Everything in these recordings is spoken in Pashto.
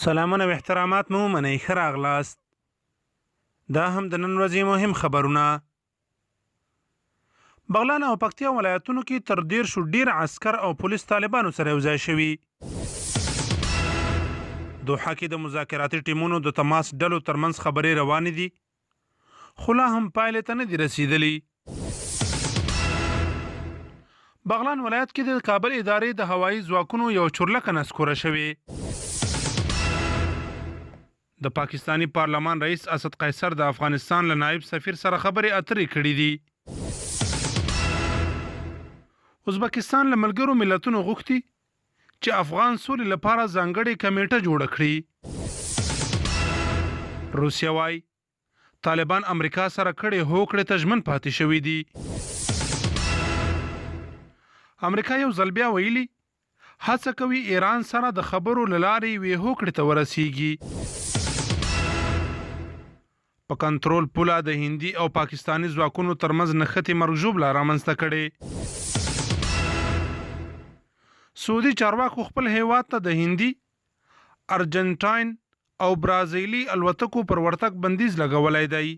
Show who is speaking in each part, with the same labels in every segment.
Speaker 1: سلامونه او احترامات مو منئ، ښه راغلاست. دا هم د نن ورځې مهم خبرونه. بغلان او پکتیا ولایتونو کې تر 10 ډیر عسکر او پولیس طالبانو سره یوځای شوي. دوحه کې د مذاکراتي ټیمونو د تماس ډلو ترمنځ خبرې روانې دي، خو لا هم پایلې ته نه دي رسیدلي. بغلان ولایت کې د کابل ادارې د هوایي ځواکونو یو چورلکه نسکوره شوې. د پاکستانی پارلمان رئیس اسد قیصر د افغانستان له نائب سفیر سره خبرې اترې کړې دي. ازبکستان له ملګرو ملتونو غوښتي چې افغان سولې لپاره ځانګړې کمیټه جوړه کړي. روسیه وایي طالبان امریکا سره کړې هوکړې ته ژمن پاتې شوي دي. امریکا یو ځل بیا ویلي هڅه کوي ایران سره د خبرو له لارې یوې هوکړې ته ورسیږي. په کنټرول پوله د هندي او پاکستاني ځواکونو ترمنځ نښتې مرګ ژوبله رامنځته کړې. سعودي چارواکو خپل هیواد ته د هندي، ارجنټاین او برازیلي الوتکو پر ورتګ بندیز لګولی دی.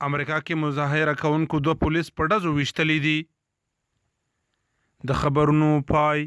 Speaker 1: امریکا کې مظاهره کوونکو 2 پولیس په ډزو ویشتلي دي. د خبرونو پای.